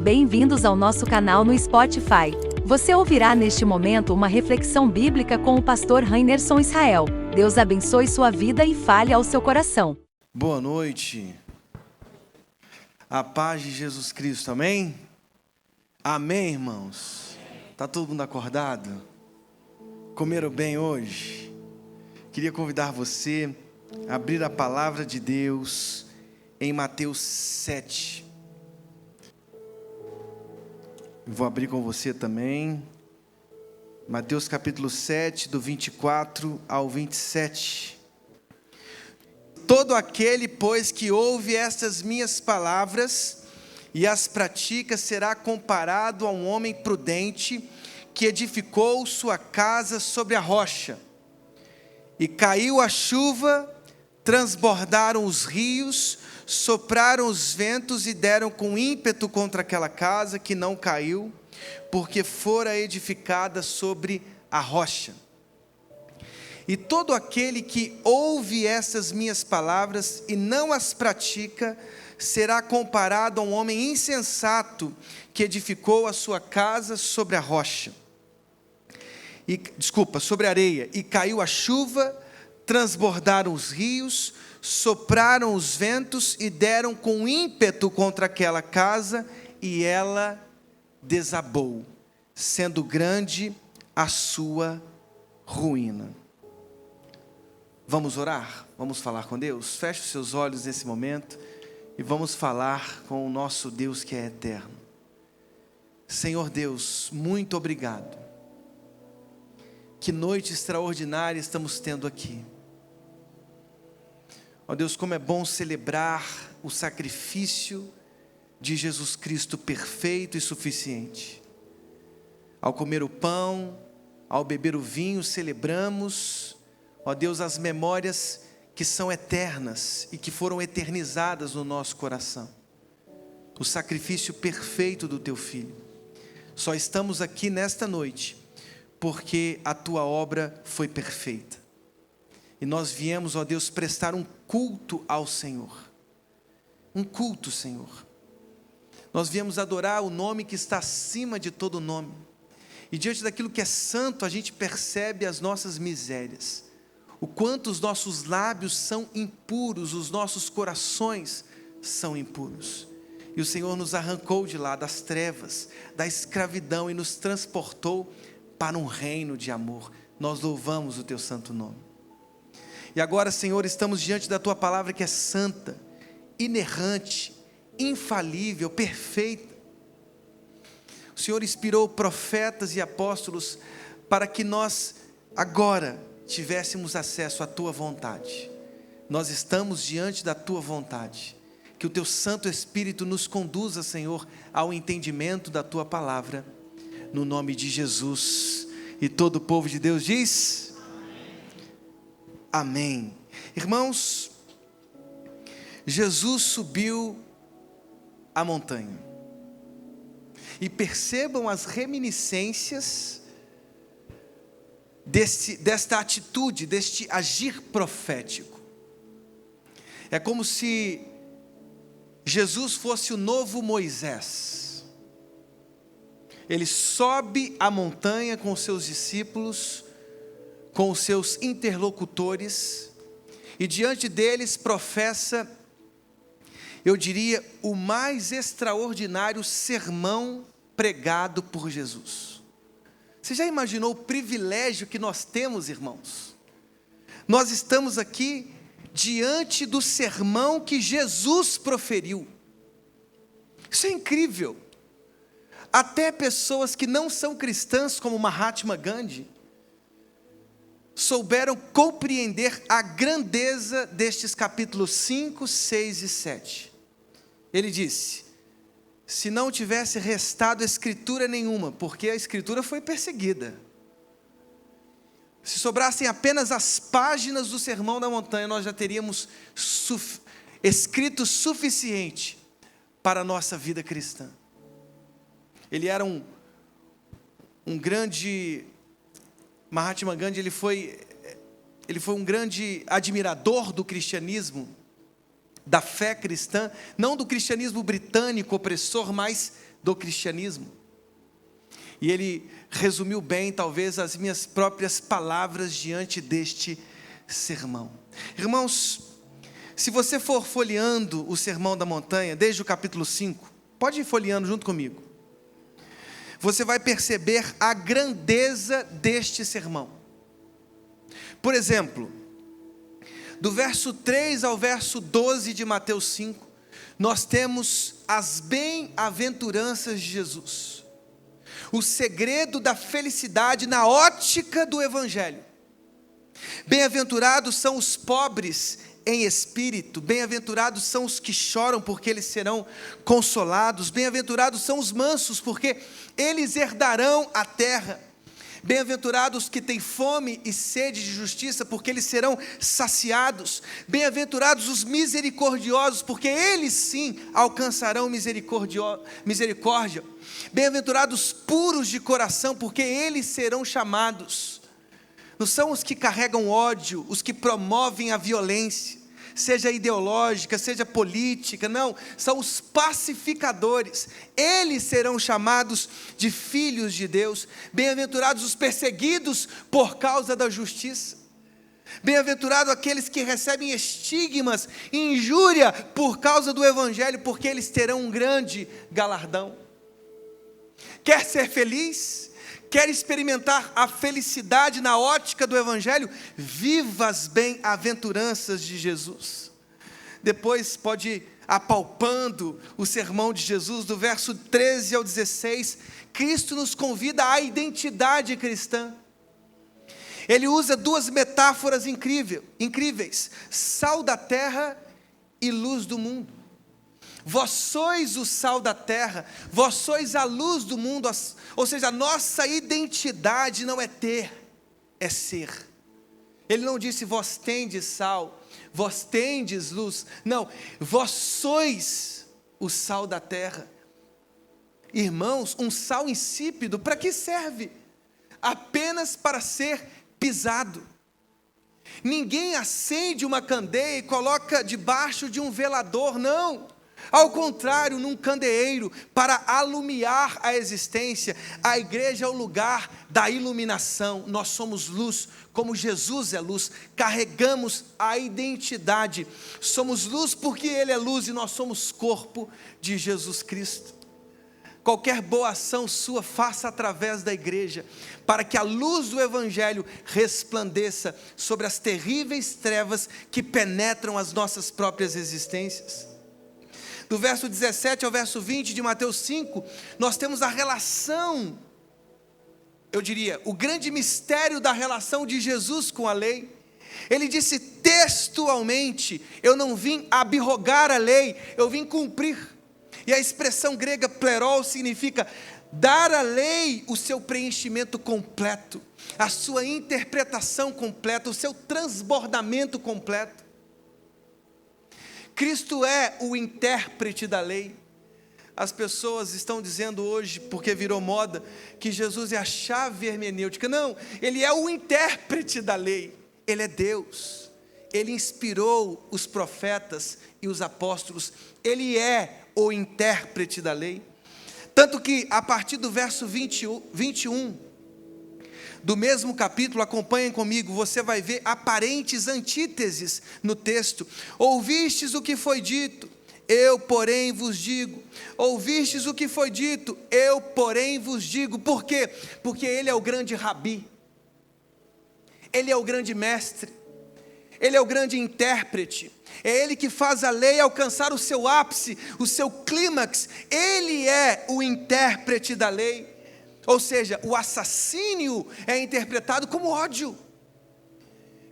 Bem-vindos ao nosso canal no Spotify. Você ouvirá neste momento uma reflexão bíblica com o pastor Rainerson Israel. Deus abençoe sua vida e fale ao seu coração. Boa noite. A paz de Jesus Cristo, amém? Amém, irmãos? Tá todo mundo acordado? Comeram bem hoje? Queria convidar você a abrir a palavra de Deus em Mateus 7. Vou abrir com você também. Mateus capítulo 7, do 24 ao 27. Todo aquele, pois, que ouve estas minhas palavras e as pratica, será comparado a um homem prudente que edificou sua casa sobre a rocha. E caiu a chuva, transbordaram os rios, sopraram os ventos e deram com ímpeto contra aquela casa, que não caiu, porque fora edificada sobre a rocha. E todo aquele que ouve essas minhas palavras e não as pratica, será comparado a um homem insensato, que edificou a sua casa sobre a rocha. Sobre a areia. E caiu a chuva, transbordaram os rios, sopraram os ventos e deram com ímpeto contra aquela casa, e ela desabou, sendo grande a sua ruína. Vamos orar? Vamos falar com Deus? Feche os seus olhos nesse momento e vamos falar com o nosso Deus que é eterno. Senhor Deus, muito obrigado. Que noite extraordinária estamos tendo aqui. Ó Deus, como é bom celebrar o sacrifício de Jesus Cristo perfeito e suficiente. Ao comer o pão, ao beber o vinho, celebramos, ó Deus, as memórias que são eternas e que foram eternizadas no nosso coração. O sacrifício perfeito do Teu Filho. Só estamos aqui nesta noite porque a Tua obra foi perfeita. E nós viemos, ó Deus, prestar um culto ao Senhor. Um culto, Senhor. Nós viemos adorar o nome que está acima de todo nome. E diante daquilo que é santo, a gente percebe as nossas misérias. O quanto os nossos lábios são impuros, os nossos corações são impuros. E o Senhor nos arrancou de lá das trevas, da escravidão e nos transportou para um reino de amor. Nós louvamos o Teu santo nome. E agora, Senhor, estamos diante da Tua palavra que é santa, inerrante, infalível, perfeita. O Senhor inspirou profetas e apóstolos para que nós agora tivéssemos acesso à Tua vontade. Nós estamos diante da Tua vontade. Que o Teu Santo Espírito nos conduza, Senhor, ao entendimento da Tua palavra, no nome de Jesus. E todo o povo de Deus diz... Amém. Irmãos, Jesus subiu a montanha. E percebam as reminiscências desta atitude, deste agir profético. É como se Jesus fosse o novo Moisés. Ele sobe a montanha com os seus discípulos, com os seus interlocutores, e diante deles professa, eu diria, o mais extraordinário sermão pregado por Jesus. Você já imaginou o privilégio que nós temos, irmãos? Nós estamos aqui diante do sermão que Jesus proferiu. Isso é incrível. Até pessoas que não são cristãs, como Mahatma Gandhi, souberam compreender a grandeza destes capítulos 5, 6 e 7. Ele disse: se não tivesse restado escritura nenhuma, porque a escritura foi perseguida, se sobrassem apenas as páginas do Sermão da Montanha, nós já teríamos escrito suficiente para a nossa vida cristã. Ele era um grande... Mahatma Gandhi, ele foi um grande admirador do cristianismo, da fé cristã, não do cristianismo britânico opressor, mas do cristianismo. E ele resumiu bem, talvez, as minhas próprias palavras diante deste sermão. Irmãos, se você for folheando o Sermão da Montanha, desde o capítulo 5, pode ir folheando junto comigo. Você vai perceber a grandeza deste sermão. Por exemplo, do verso 3 ao verso 12 de Mateus 5, nós temos as bem-aventuranças de Jesus. O segredo da felicidade na ótica do Evangelho. Bem-aventurados são os pobres em espírito, bem-aventurados são os que choram, porque eles serão consolados, bem-aventurados são os mansos, porque eles herdarão a terra, bem-aventurados que têm fome e sede de justiça, porque eles serão saciados, bem-aventurados os misericordiosos, porque eles sim alcançarão misericórdia, bem-aventurados puros de coração, porque eles serão chamados. Não são os que carregam ódio, os que promovem a violência, seja ideológica, seja política, não, são os pacificadores, eles serão chamados de filhos de Deus. Bem-aventurados os perseguidos por causa da justiça, bem-aventurados aqueles que recebem estigmas e injúria por causa do Evangelho, porque eles terão um grande galardão. Quer ser feliz? Quer experimentar a felicidade na ótica do Evangelho? Viva as bem-aventuranças de Jesus. Depois pode ir apalpando o sermão de Jesus, do verso 13 ao 16, Cristo nos convida à identidade cristã. Ele usa duas metáforas incríveis, sal da terra e luz do mundo. Vós sois o sal da terra, vós sois a luz do mundo, ou seja, a nossa identidade não é ter, é ser. Ele não disse vós tendes sal, vós tendes luz, não, vós sois o sal da terra. Irmãos, um sal insípido, para que serve? Apenas para ser pisado. Ninguém acende uma candeia e coloca debaixo de um velador, não. Ao contrário, num candeeiro, para alumiar a existência. A igreja é o lugar da iluminação. Nós somos luz, como Jesus é luz. Carregamos a identidade. Somos luz porque Ele é luz e nós somos corpo de Jesus Cristo. Qualquer boa ação sua, faça através da igreja, para que a luz do Evangelho resplandeça sobre as terríveis trevas que penetram as nossas próprias existências. Do verso 17 ao verso 20 de Mateus 5, nós temos a relação, eu diria, o grande mistério da relação de Jesus com a lei. Ele disse textualmente: eu não vim abrogar a lei, eu vim cumprir. E a expressão grega plerol significa dar à lei o seu preenchimento completo, a sua interpretação completa, o seu transbordamento completo. Cristo é o intérprete da lei. As pessoas estão dizendo hoje, porque virou moda, que Jesus é a chave hermenêutica. Não, Ele é o intérprete da lei. Ele é Deus. Ele inspirou os profetas e os apóstolos. Ele é o intérprete da lei. Tanto que a partir do verso 21 do mesmo capítulo, acompanhem comigo, você vai ver aparentes antíteses no texto. Ouvistes o que foi dito, eu porém vos digo. Ouvistes o que foi dito, eu porém vos digo. Por quê? Porque Ele é o grande rabi, Ele é o grande mestre, Ele é o grande intérprete. É Ele que faz a lei alcançar o seu ápice, o seu clímax. Ele é o intérprete da lei. Ou seja, o assassínio é interpretado como ódio.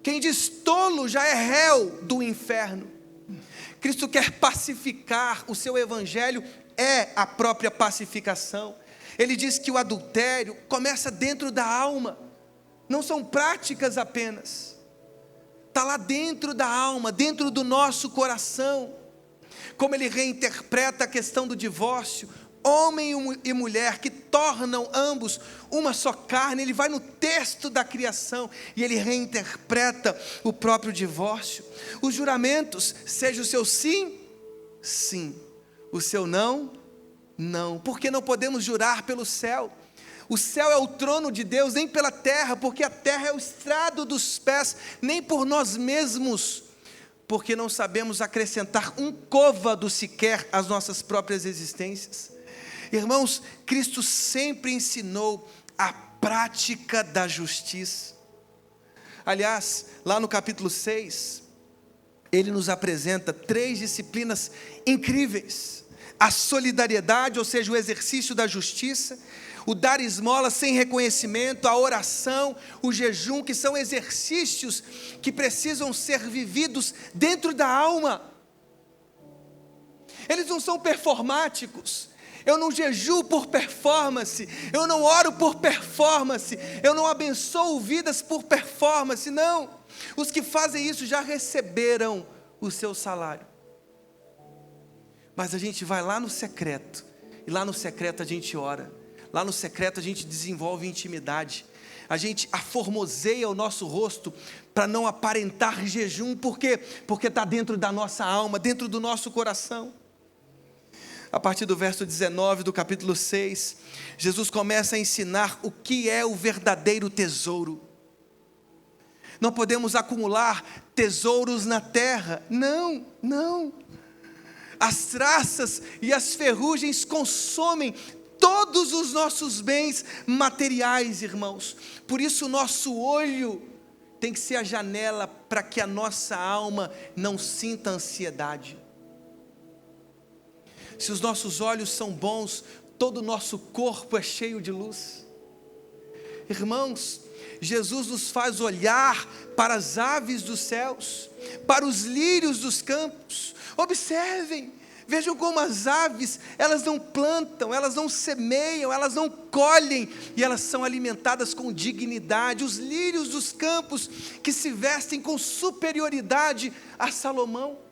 Quem diz tolo já é réu do inferno. Cristo quer pacificar, o seu evangelho é a própria pacificação. Ele diz que o adultério começa dentro da alma, não são práticas apenas, está lá dentro da alma, dentro do nosso coração. Como ele reinterpreta a questão do divórcio, homem e mulher que tornam ambos uma só carne. Ele vai no texto da criação e ele reinterpreta o próprio divórcio. Os juramentos, seja o seu sim, sim, o seu não, Não. Porque não podemos jurar pelo céu. O céu é o trono de Deus, nem pela terra, porque a terra é o estrado dos pés, nem por nós mesmos, porque não sabemos acrescentar um côvado sequer às nossas próprias existências. Irmãos, Cristo sempre ensinou a prática da justiça. Aliás, lá no capítulo 6, ele nos apresenta 3 disciplinas incríveis: a solidariedade, ou seja, o exercício da justiça, o dar esmola sem reconhecimento, a oração, o jejum, que são exercícios que precisam ser vividos dentro da alma. Eles não são performáticos. Eu não jejuo por performance, eu não oro por performance, eu não abençoo vidas por performance, não. Os que fazem isso já receberam o seu salário. Mas a gente vai lá no secreto, e lá no secreto a gente ora, lá no secreto a gente desenvolve intimidade, a gente aformoseia o nosso rosto para não aparentar jejum. Por quê? Porque está dentro da nossa alma, dentro do nosso coração. A partir do verso 19 do capítulo 6, Jesus começa a ensinar o que é o verdadeiro tesouro. Não podemos acumular tesouros na terra, não, não. As traças e as ferrugens consomem todos os nossos bens materiais, irmãos. Por isso o nosso olho tem que ser a janela para que a nossa alma não sinta ansiedade. Se os nossos olhos são bons, todo o nosso corpo é cheio de luz. Irmãos, Jesus nos faz olhar para as aves dos céus, para os lírios dos campos. Observem, vejam como as aves, elas não plantam, elas não semeiam, elas não colhem, e elas são alimentadas com dignidade. Os lírios dos campos que se vestem com superioridade a Salomão.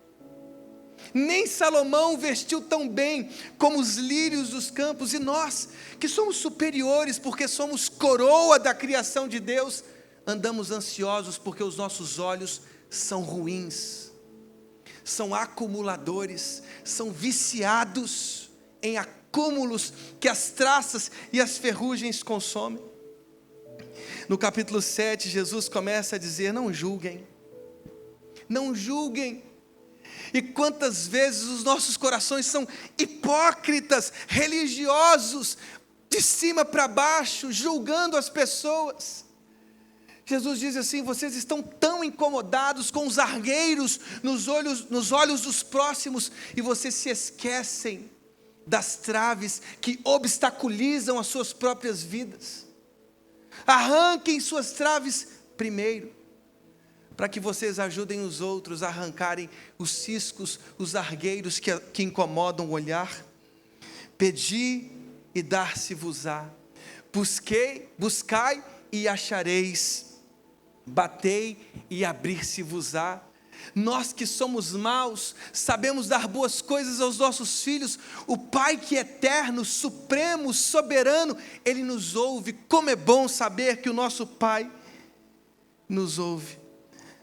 Nem Salomão vestiu tão bem como os lírios dos campos. E nós, que somos superiores porque somos coroa da criação de Deus, andamos ansiosos porque os nossos olhos são ruins, são acumuladores, são viciados em acúmulos que as traças e as ferrugens consomem. No capítulo 7, Jesus começa a dizer: não julguem, não julguem. E quantas vezes os nossos corações são hipócritas, religiosos, de cima para baixo, julgando as pessoas. Jesus diz assim: vocês estão tão incomodados com os argueiros nos olhos dos próximos, e vocês se esquecem das traves que obstaculizam as suas próprias vidas. Arranquem suas traves primeiro, para que vocês ajudem os outros a arrancarem os ciscos, os argueiros que incomodam o olhar. Pedi e dar-se-vos-á, buscai e achareis, batei e abrir-se-vos-á. Nós que somos maus, sabemos dar boas coisas aos nossos filhos. O Pai que é eterno, supremo, soberano, Ele nos ouve. Como é bom saber que o nosso Pai nos ouve.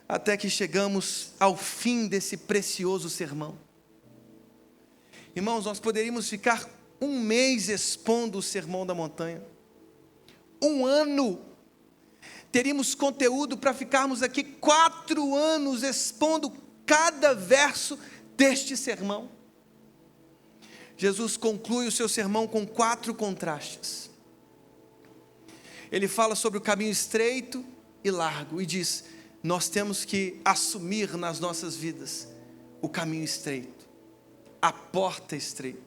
Até que chegamos ao fim desse precioso sermão. Irmãos, nós poderíamos ficar 1 mês expondo o Sermão da Montanha, 1 ano, teríamos conteúdo para ficarmos aqui 4 anos expondo cada verso deste sermão. Jesus conclui o seu sermão com 4 contrastes. Ele fala sobre o caminho estreito e largo e diz: nós temos que assumir nas nossas vidas o caminho estreito, a porta estreita.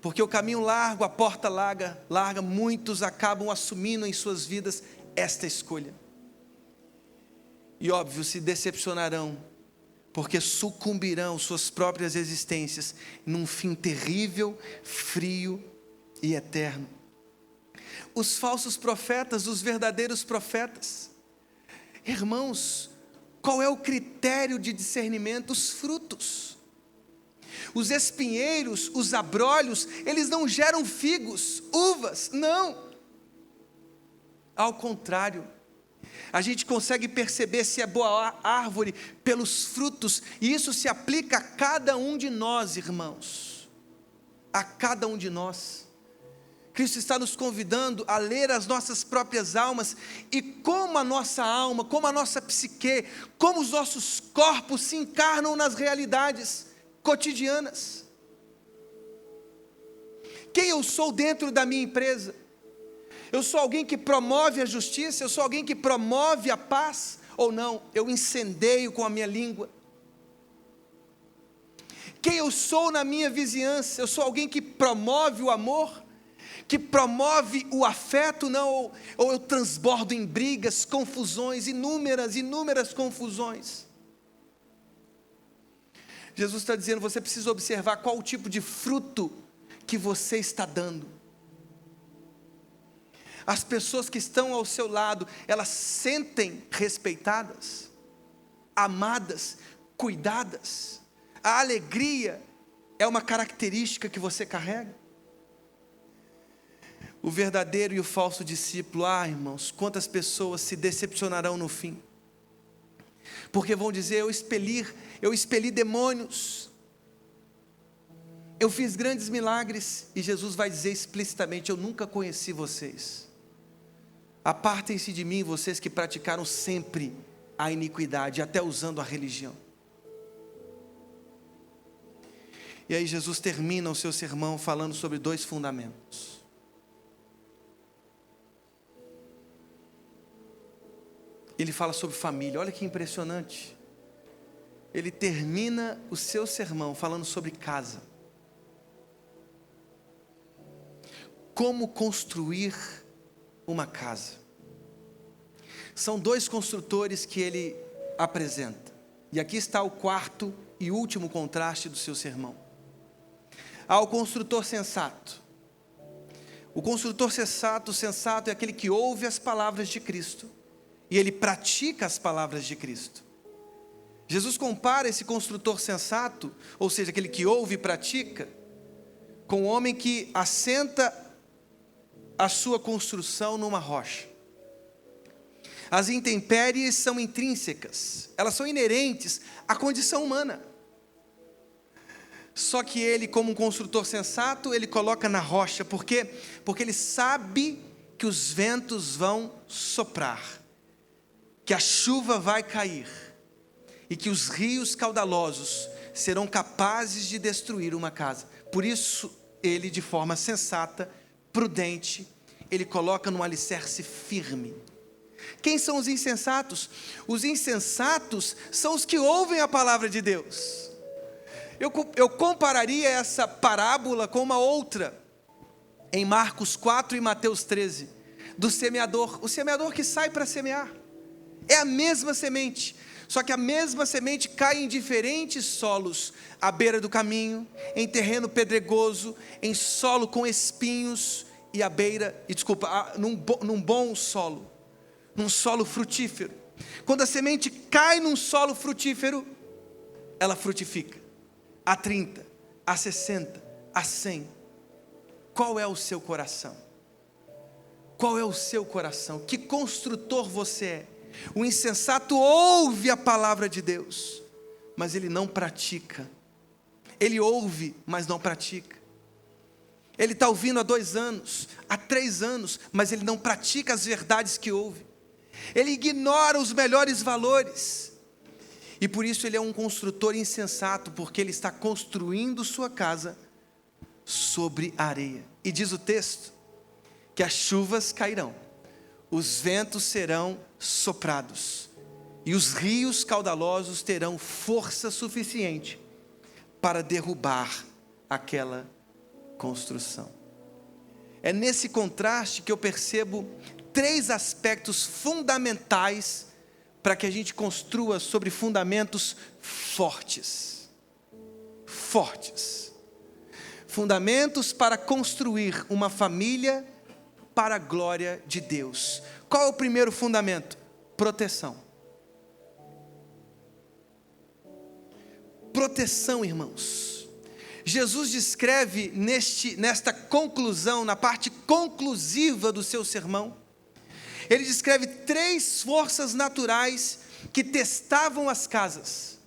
Porque o caminho largo, a porta larga, muitos acabam assumindo em suas vidas esta escolha. E óbvio, se decepcionarão, porque sucumbirão suas próprias existências num fim terrível, frio e eterno. Os falsos profetas, os verdadeiros profetas. Irmãos, qual é o critério de discernimento? Os frutos. Os espinheiros, os abrolhos, eles não geram figos, uvas, não. Ao contrário, a gente consegue perceber se é boa árvore pelos frutos, e isso se aplica a cada um de nós, irmãos. a cada um de nós. Cristo está nos convidando a ler as nossas próprias almas e como a nossa alma, como a nossa psique, como os nossos corpos se encarnam nas realidades cotidianas. Quem eu sou dentro da minha empresa? Eu sou alguém que promove a justiça? Eu sou alguém que promove a paz? Ou não, eu incendeio com a minha língua? Quem eu sou na minha vizinhança? Eu sou alguém que promove o amor? Que promove o afeto? Não, ou eu transbordo em brigas, confusões, inúmeras confusões? Jesus está dizendo, você precisa observar qual o tipo de fruto que você está dando. As pessoas que estão ao seu lado, elas sentem respeitadas, amadas, cuidadas. A alegria é uma característica que você carrega. O verdadeiro e o falso discípulo, irmãos, quantas pessoas se decepcionarão no fim, porque vão dizer, eu expeli demônios, eu fiz grandes milagres, e Jesus vai dizer explicitamente, eu nunca conheci vocês, apartem-se de mim, vocês que praticaram sempre a iniquidade, até usando a religião. E aí Jesus termina o seu sermão falando sobre 2 fundamentos. Ele fala sobre família, olha que impressionante. Ele termina o seu sermão falando sobre casa. Como construir uma casa. São 2 construtores que ele apresenta. E aqui está o 4º e último contraste do seu sermão. Há o construtor sensato. O construtor sensato é aquele que ouve as palavras de Cristo e ele pratica as palavras de Cristo. Jesus compara esse construtor sensato, ou seja, aquele que ouve e pratica, com o homem que assenta a sua construção numa rocha. As intempéries são intrínsecas, elas são inerentes à condição humana. Só que ele, como um construtor sensato, ele coloca na rocha, por quê? Porque ele sabe que os ventos vão soprar, que a chuva vai cair, e que os rios caudalosos serão capazes de destruir uma casa. Por isso, ele, de forma sensata, prudente, ele coloca num alicerce firme. Quem são os insensatos? Os insensatos são os que ouvem a palavra de Deus. Eu compararia essa parábola com uma outra, em Marcos 4 e Mateus 13, do semeador, o semeador que sai para semear. É a mesma semente, só que a mesma semente cai em diferentes solos, à beira do caminho, em terreno pedregoso, em solo com espinhos, num bom solo, num solo frutífero. Quando a semente cai num solo frutífero, ela frutifica, a 30, a 60, a 100. Qual é o seu coração? Qual é o seu coração? Que construtor você é? O insensato ouve a palavra de Deus, mas ele não pratica. Ele ouve, mas não pratica. Ele está ouvindo há 2 anos, há 3 anos, mas ele não pratica as verdades que ouve. Ele ignora os melhores valores. E por isso ele é um construtor insensato, porque ele está construindo sua casa sobre areia. E diz o texto, que as chuvas cairão, os ventos serão soprados, e os rios caudalosos terão força suficiente para derrubar aquela construção. É nesse contraste que eu percebo 3 aspectos fundamentais para que a gente construa sobre fundamentos fortes. Fortes. Fundamentos para construir uma família para a glória de Deus. Qual é o primeiro fundamento? Proteção. Proteção, irmãos. Jesus descreve nesta conclusão, na parte conclusiva do seu sermão, ele descreve 3 forças naturais que testavam as casas: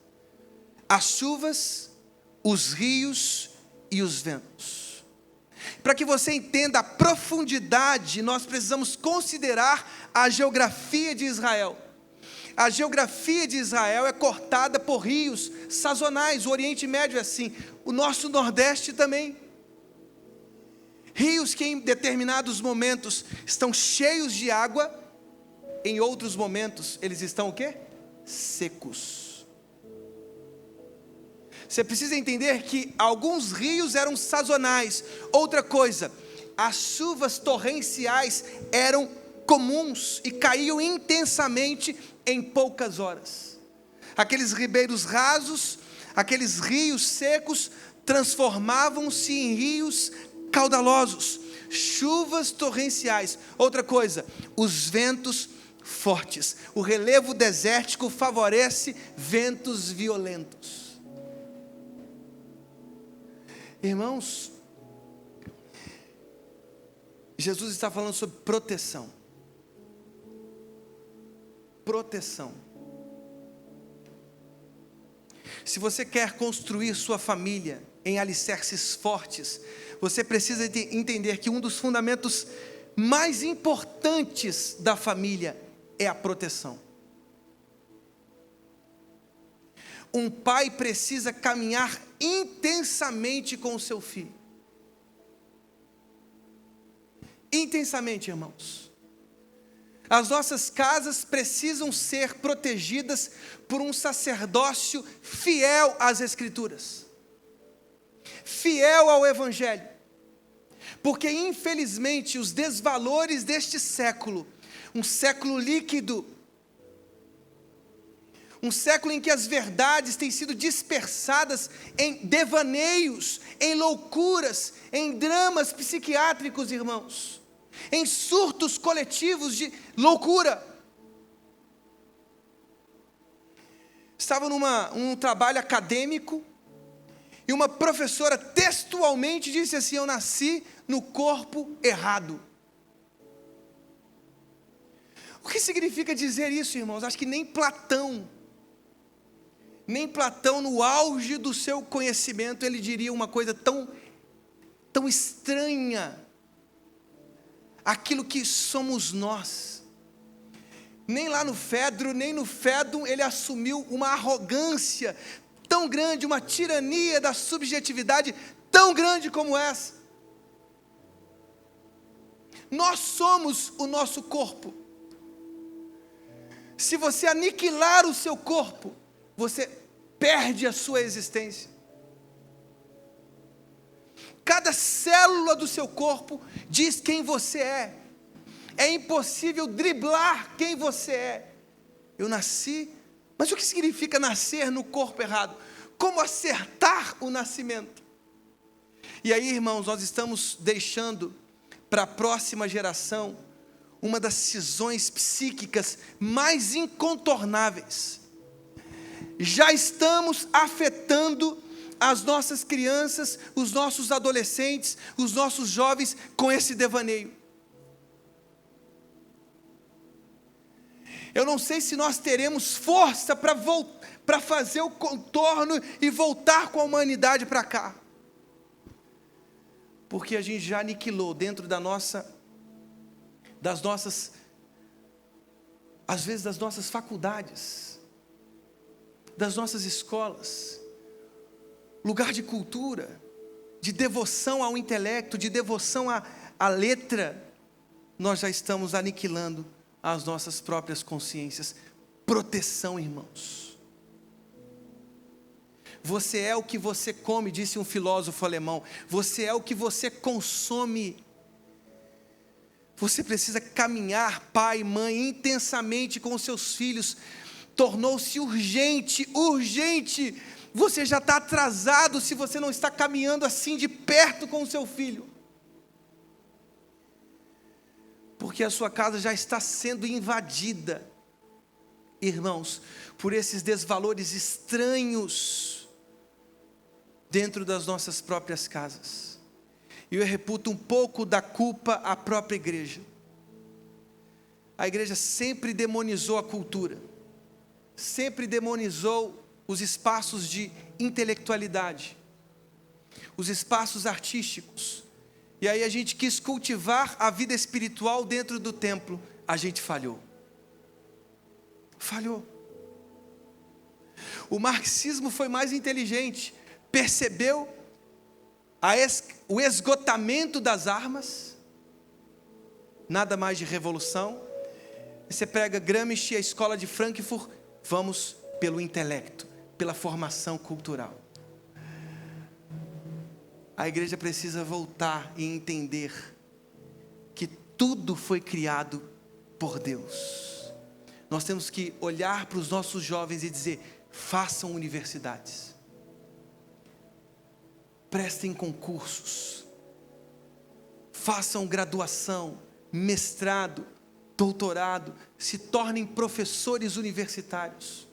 as chuvas, os rios e os ventos. Para que você entenda a profundidade, nós precisamos considerar a geografia de Israel. A geografia de Israel é cortada por rios sazonais. O Oriente Médio é assim, o nosso Nordeste também. Rios que em determinados momentos estão cheios de água, em outros momentos eles estão o quê? Secos. Você precisa entender que alguns rios eram sazonais. Outra coisa, as chuvas torrenciais eram comuns e caíam intensamente em poucas horas. Aqueles ribeiros rasos, aqueles rios secos, transformavam-se em rios caudalosos. Chuvas torrenciais. Outra coisa, os ventos fortes. O relevo desértico favorece ventos violentos. Irmãos, Jesus está falando sobre proteção. Proteção. Se você quer construir sua família em alicerces fortes, você precisa entender que um dos fundamentos mais importantes da família é a proteção. Um pai precisa caminhar intensamente com o seu filho. Intensamente, irmãos. As nossas casas precisam ser protegidas por um sacerdócio fiel às Escrituras, fiel ao Evangelho, porque infelizmente os desvalores deste século, um século líquido, um século em que as verdades têm sido dispersadas em devaneios, em loucuras, em dramas psiquiátricos, irmãos, em surtos coletivos de loucura. Estava num trabalho acadêmico e uma professora textualmente disse assim: eu nasci no corpo errado. O que significa dizer isso, irmãos? Acho que nem Platão no auge do seu conhecimento, ele diria uma coisa tão estranha, aquilo que somos nós. Nem lá no Fedro, nem no Fédon, ele assumiu uma arrogância tão grande, uma tirania da subjetividade tão grande como essa. Nós somos o nosso corpo. Se você aniquilar o seu corpo, você perde a sua existência. Cada célula do seu corpo diz quem você é. É impossível driblar quem você é. Eu nasci, mas o que significa nascer no corpo errado? Como acertar o nascimento? E aí, irmãos, nós estamos deixando para a próxima geração uma das cisões psíquicas mais incontornáveis. Já estamos afetando as nossas crianças, os nossos adolescentes, os nossos jovens com esse devaneio. Eu não sei se nós teremos força para fazer o contorno e voltar com a humanidade para cá. Porque a gente já aniquilou dentro das nossas, às vezes das nossas faculdades, das nossas escolas, lugar de cultura, de devoção ao intelecto, de devoção à letra, nós já estamos aniquilando as nossas próprias consciências. Proteção, irmãos. Você é o que você come, disse um filósofo alemão. Você é o que você consome. Você precisa caminhar, pai e mãe, intensamente com os seus filhos. Tornou-se urgente. Você já está atrasado se você não está caminhando assim de perto com o seu filho. Porque a sua casa já está sendo invadida, irmãos, por esses desvalores estranhos dentro das nossas próprias casas. E eu reputo um pouco da culpa à própria igreja. A igreja sempre demonizou a cultura, sempre demonizou os espaços de intelectualidade, os espaços artísticos, E aí a gente quis cultivar a vida espiritual dentro do templo. A gente falhou. Falhou. O marxismo foi mais inteligente. Percebeu o esgotamento das armas. Nada mais de revolução. Você prega Gramsci, a escola de Frankfurt. Vamos pelo intelecto, pela formação cultural. A igreja precisa voltar e entender que tudo foi criado por Deus. Nós temos que olhar para os nossos jovens e dizer: façam universidades, prestem concursos, façam graduação, mestrado, doutorado, se tornem professores universitários.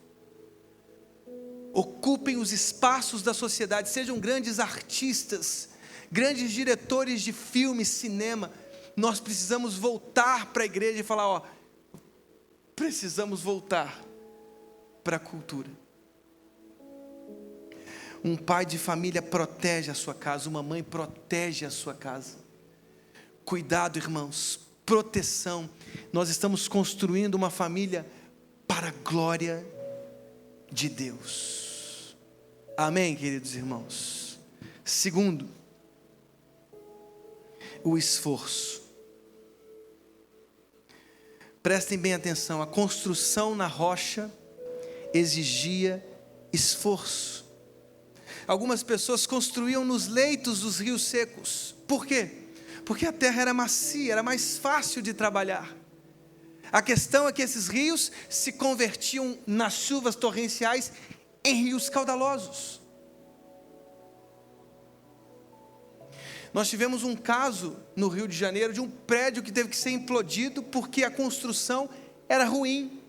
Ocupem os espaços da sociedade, sejam grandes artistas, grandes diretores de filme, cinema. Nós precisamos voltar para a igreja e falar: precisamos voltar para a cultura. Um pai de família protege a sua casa, uma mãe protege a sua casa. Cuidado, irmãos, proteção. Nós estamos construindo uma família para a glória de Deus. Amém, queridos irmãos? Segundo, o esforço. Prestem bem atenção, a construção na rocha exigia esforço. Algumas pessoas construíam nos leitos dos rios secos. Por quê? Porque a terra era macia, era mais fácil de trabalhar. A questão é que esses rios se convertiam nas chuvas torrenciais em rios caudalosos. Nós tivemos um caso no Rio de Janeiro de um prédio que teve que ser implodido porque a construção era ruim.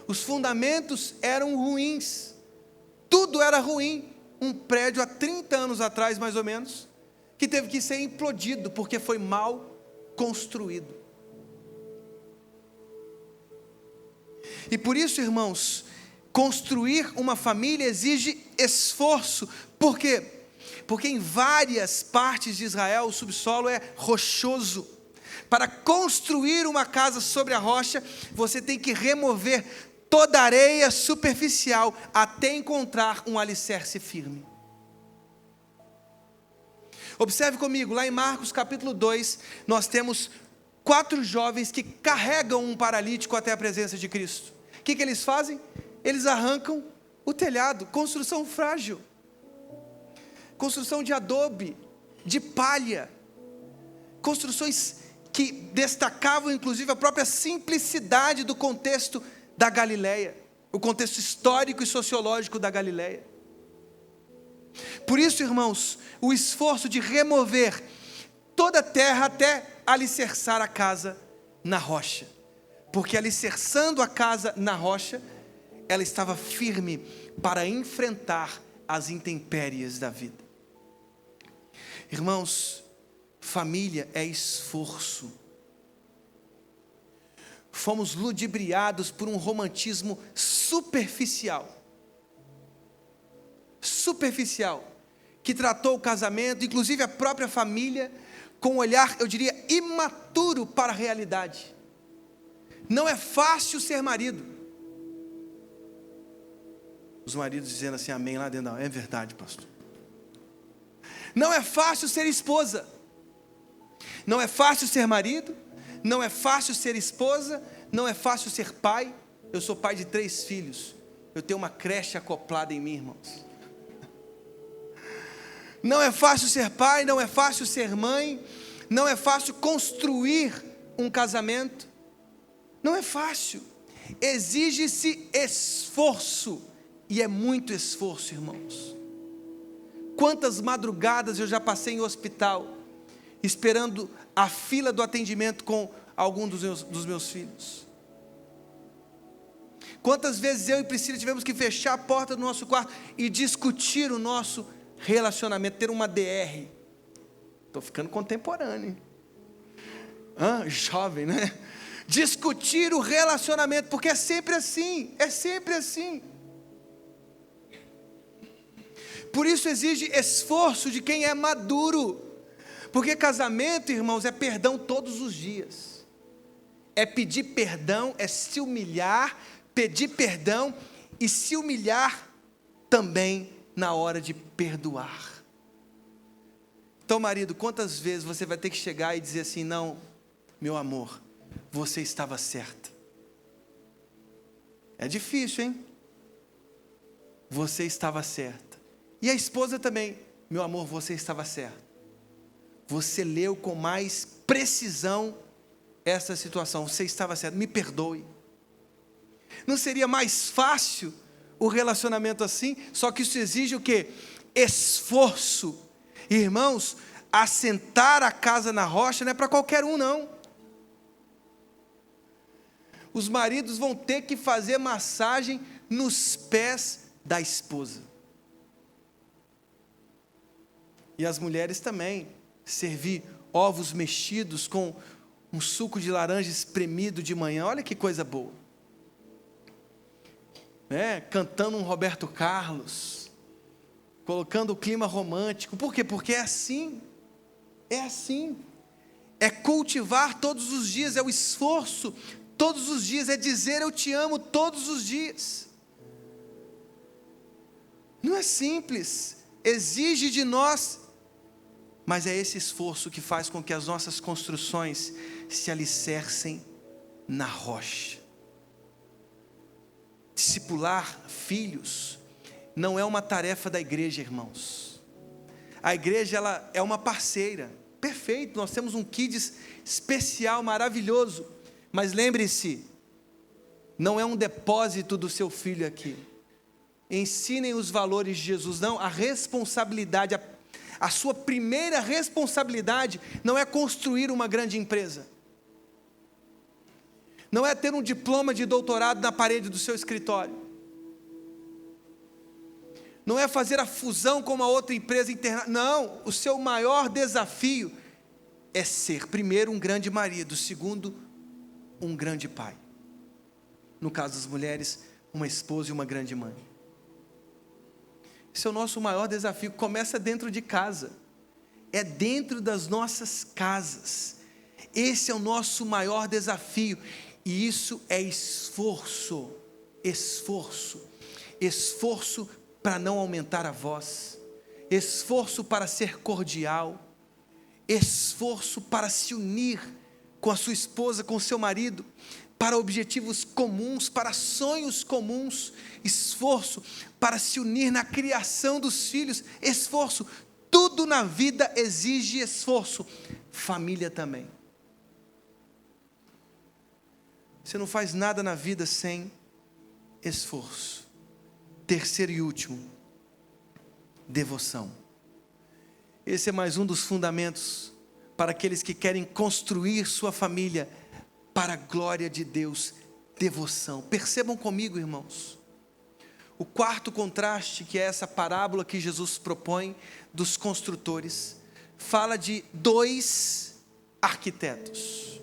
Os fundamentos eram ruins. Tudo era ruim. Um prédio há 30 anos atrás, mais ou menos, que teve que ser implodido porque foi mal construído. E por isso, irmãos, construir uma família exige esforço. Por quê? Porque em várias partes de Israel o subsolo é rochoso. Para construir uma casa sobre a rocha, você tem que remover toda a areia superficial até encontrar um alicerce firme. Observe comigo, lá em Marcos capítulo 2, nós temos 4 jovens que carregam um paralítico até a presença de Cristo. O que eles fazem? Eles arrancam o telhado, construção frágil, construção de adobe, de palha, construções que destacavam inclusive a própria simplicidade do contexto da Galileia, o contexto histórico e sociológico da Galileia. Por isso, irmãos, o esforço de remover toda a terra até alicerçar a casa na rocha, porque alicerçando a casa na rocha, ela estava firme para enfrentar as intempéries da vida. Irmãos, família é esforço. Fomos ludibriados por um romantismo superficial, que tratou o casamento, inclusive a própria família, com um olhar, eu diria, imaturo para a realidade. Não é fácil ser marido. Os maridos dizendo assim, amém, lá dentro, não, é verdade, pastor. Não é fácil ser esposa. Não é fácil ser marido. Não é fácil ser esposa. Não é fácil ser pai. Eu sou pai de 3 filhos. Eu tenho uma creche acoplada em mim, irmãos. Não é fácil ser pai. Não é fácil ser mãe. Não é fácil construir um casamento. Não é fácil. Exige-se esforço. E é muito esforço, irmãos. Quantas madrugadas eu já passei em hospital, esperando a fila do atendimento com algum dos meus filhos. Quantas vezes eu e Priscila tivemos que fechar a porta do nosso quarto e discutir o nosso relacionamento, ter uma DR. Estou ficando contemporâneo, jovem, né? Discutir o relacionamento, porque é sempre assim, Por isso exige esforço de quem é maduro, Porque casamento, irmãos, é perdão todos os dias. É pedir perdão, é se humilhar, pedir perdão e se humilhar também na hora de perdoar. Então, marido, quantas vezes você vai ter que chegar e dizer assim: não, meu amor, você estava certa. É difícil, hein? Você estava certa. E a esposa também: meu amor, você estava certa. Você leu com mais precisão essa situação, você estava certo, me perdoe. Não seria mais fácil o relacionamento assim? Só que isso exige o quê? Esforço. Irmãos, assentar a casa na rocha não é para qualquer um, não. Os maridos vão ter que fazer massagem nos pés da esposa. E as mulheres também, servir ovos mexidos com um suco de laranja espremido de manhã, olha que coisa boa. Cantando um Roberto Carlos, colocando o clima romântico. Por quê? Porque é assim, é cultivar todos os dias, é o esforço, todos os dias, é dizer eu te amo todos os dias. Não é simples, exige de nós, mas é esse esforço que faz com que as nossas construções se alicercem na rocha. Discipular filhos não é uma tarefa da igreja, irmãos. A igreja, ela é uma parceira, perfeito, nós temos um kids especial, maravilhoso, mas lembre-se, não é um depósito do seu filho aqui. Ensinem os valores de Jesus, não, a responsabilidade, a sua primeira responsabilidade não é construir uma grande empresa, não é ter um diploma de doutorado na parede do seu escritório, não é fazer a fusão com uma outra empresa internacional, não, o seu maior desafio é ser, primeiro, um grande marido, segundo, um grande pai, no caso das mulheres, uma esposa e uma grande mãe. Esse é o nosso maior desafio, começa dentro de casa, é dentro das nossas casas, esse é o nosso maior desafio, e isso é esforço para não aumentar a voz, esforço para ser cordial, esforço para se unir com a sua esposa, com o seu marido, para objetivos comuns, para sonhos comuns, esforço para se unir na criação dos filhos, esforço, tudo na vida exige esforço, família também. Você não faz nada na vida sem esforço. Terceiro e último, devoção. Esse é mais um dos fundamentos para aqueles que querem construir sua família para a glória de Deus, devoção. Percebam comigo, irmãos, o quarto contraste, que é essa parábola que Jesus propõe dos construtores, fala de dois arquitetos.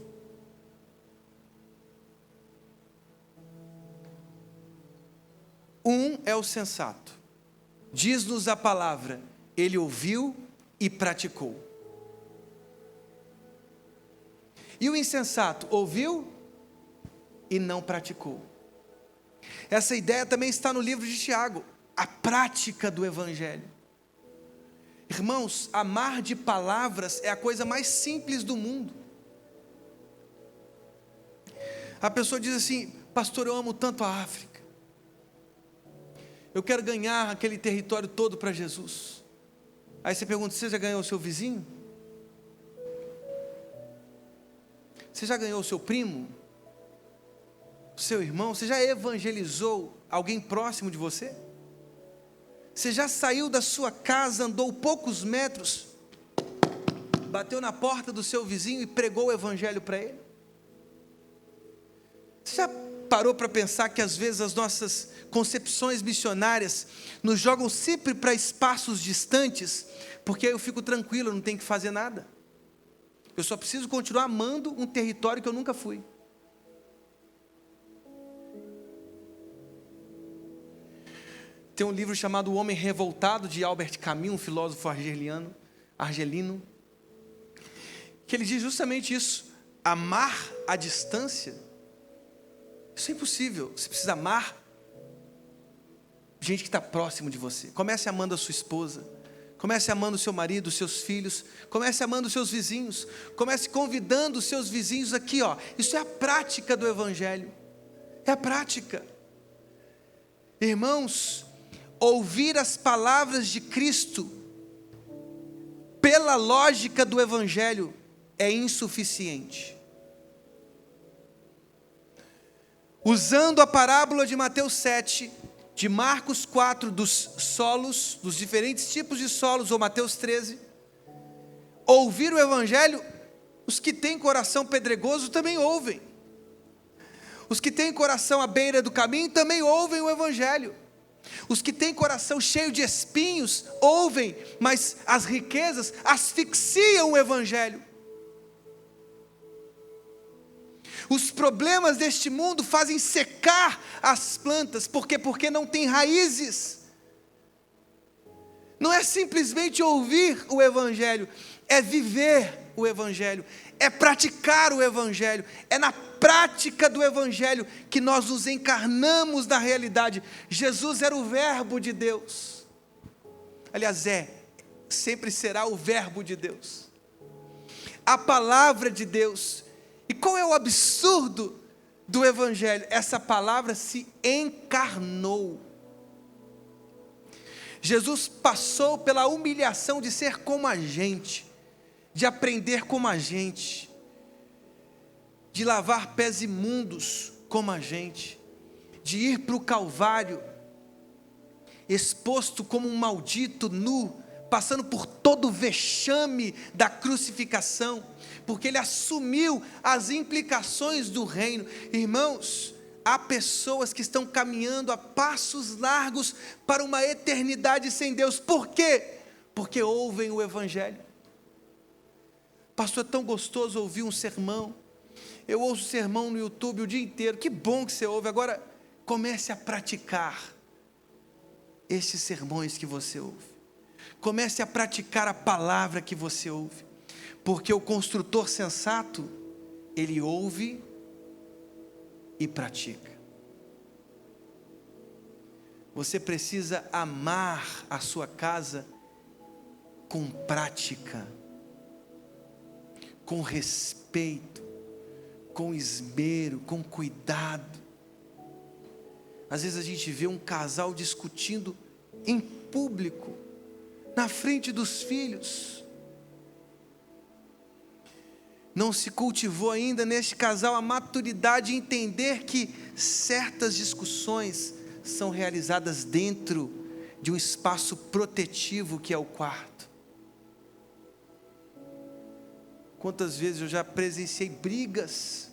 Um é o sensato, diz-nos a palavra, ele ouviu e praticou. E o insensato ouviu e não praticou. Essa ideia também está no livro de Tiago, a prática do evangelho. Irmãos, amar de palavras é a coisa mais simples do mundo. A pessoa diz assim: pastor, eu amo tanto a África, eu quero ganhar aquele território todo para Jesus. Aí você pergunta: você já ganhou o seu vizinho? Você já ganhou o seu primo? O seu irmão? Você já evangelizou alguém próximo de você? Você já saiu da sua casa, andou poucos metros, bateu na porta do seu vizinho e pregou o evangelho para ele? Você já parou para pensar que às vezes as nossas concepções missionárias nos jogam sempre para espaços distantes, porque aí eu fico tranquilo, eu não tenho que fazer nada, eu só preciso continuar amando um território que eu nunca fui. Tem um livro chamado O Homem Revoltado, de Albert Camus, um filósofo argelino. que ele diz justamente isso: amar à distância, isso é impossível. Você precisa amar gente que está próximo de você. Comece amando a sua esposa, comece amando o seu marido, os seus filhos, comece amando os seus vizinhos, comece convidando os seus vizinhos aqui, ó. Isso é a prática do Evangelho, é a prática. Irmãos, ouvir as palavras de Cristo pela lógica do Evangelho é insuficiente. Usando a parábola de Mateus 7, de Marcos 4, dos solos, dos diferentes tipos de solos, ou Mateus 13, ouvir o Evangelho, os que têm coração pedregoso também ouvem. Os que têm coração à beira do caminho também ouvem o Evangelho. Os que têm coração cheio de espinhos ouvem, mas as riquezas asfixiam o Evangelho. Os problemas deste mundo fazem secar as plantas. Por quê? Porque não tem raízes. Não é simplesmente ouvir o Evangelho, é viver o Evangelho, é praticar o Evangelho. É na prática do Evangelho que nós nos encarnamos na realidade. Jesus era o Verbo de Deus. Aliás, sempre será o Verbo de Deus, a palavra de Deus. E qual é o absurdo do Evangelho? Essa palavra se encarnou. Jesus passou pela humilhação de ser como a gente, de aprender como a gente, de lavar pés imundos como a gente, de ir para o Calvário, exposto como um maldito nu, passando por todo o vexame da crucificação, porque ele assumiu as implicações do reino. Irmãos, há pessoas que estão caminhando a passos largos para uma eternidade sem Deus. Por quê? Porque ouvem o Evangelho. Pastor, é tão gostoso ouvir um sermão. Eu ouço sermão no YouTube o dia inteiro. Que bom que você ouve. Agora, comece a praticar estes sermões que você ouve. Comece a praticar a palavra que você ouve. Porque o construtor sensato, ele ouve e pratica. Você precisa amar a sua casa com prática, com respeito, com esmero, com cuidado. Às vezes a gente vê um casal discutindo em público, na frente dos filhos. Não se cultivou ainda neste casal a maturidade de entender que certas discussões são realizadas dentro de um espaço protetivo que é o quarto. Quantas vezes eu já presenciei brigas,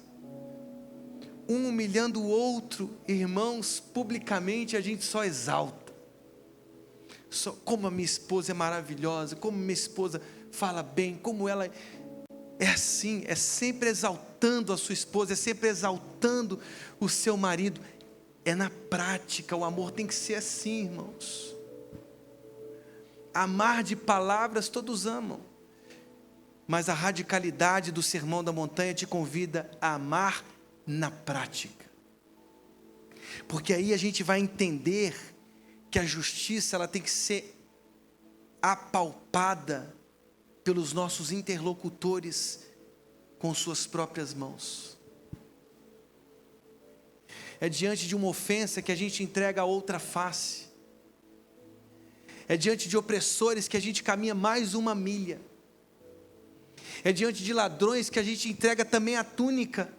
um humilhando o outro, irmãos, publicamente a gente só exalta. Como a minha esposa é maravilhosa, como minha esposa fala bem, como ela é assim, é sempre exaltando a sua esposa, é sempre exaltando o seu marido. É na prática, o amor tem que ser assim, irmãos. Amar de palavras todos amam, mas a radicalidade do Sermão da Montanha te convida a amar na prática, porque aí a gente vai entender que a justiça ela tem que ser apalpada pelos nossos interlocutores com suas próprias mãos. É diante de uma ofensa que a gente entrega a outra face. É diante de opressores que a gente caminha mais uma milha. É diante de ladrões que a gente entrega também a túnica,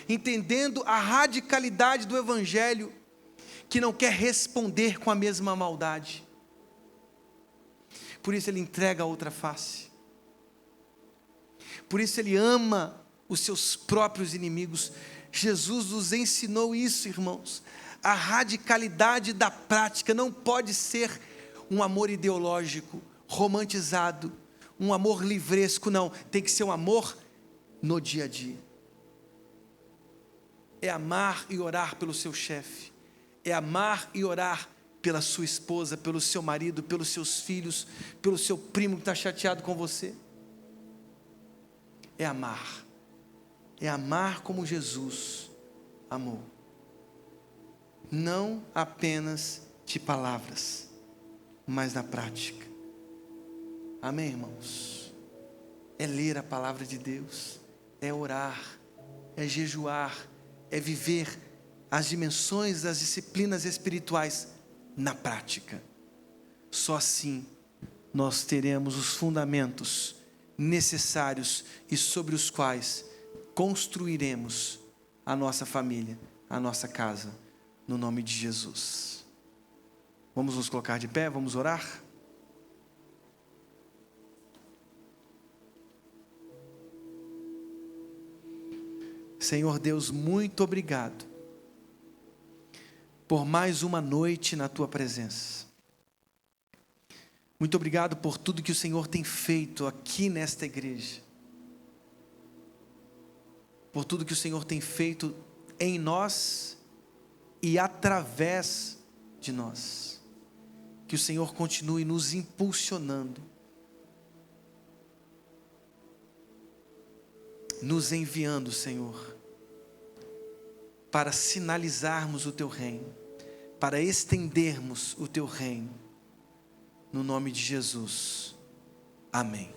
entendendo a radicalidade do Evangelho, que não quer responder com a mesma maldade. Por isso ele entrega a outra face. Por isso ele ama os seus próprios inimigos. Jesus nos ensinou isso, irmãos. A radicalidade da prática não pode ser um amor ideológico, romantizado, um amor livresco, não. Tem que ser um amor no dia a dia. É amar e orar pelo seu chefe. É amar e orar pela sua esposa, pelo seu marido, pelos seus filhos, pelo seu primo que está chateado com você. é amar. É amar como Jesus amou. Não apenas de palavras, mas na prática. Amém, irmãos? É ler a palavra de Deus, é orar, é jejuar, é viver as dimensões das disciplinas espirituais na prática. Só assim nós teremos os fundamentos necessários e sobre os quais construiremos a nossa família, a nossa casa, no nome de Jesus. Vamos nos colocar de pé, vamos orar? Senhor Deus, muito obrigado por mais uma noite na Tua presença. Muito obrigado por tudo que o Senhor tem feito aqui nesta igreja. Por tudo que o Senhor tem feito em nós e através de nós. Que o Senhor continue nos impulsionando, nos enviando, Senhor, para sinalizarmos o Teu reino, para estendermos o Teu reino, no nome de Jesus. Amém.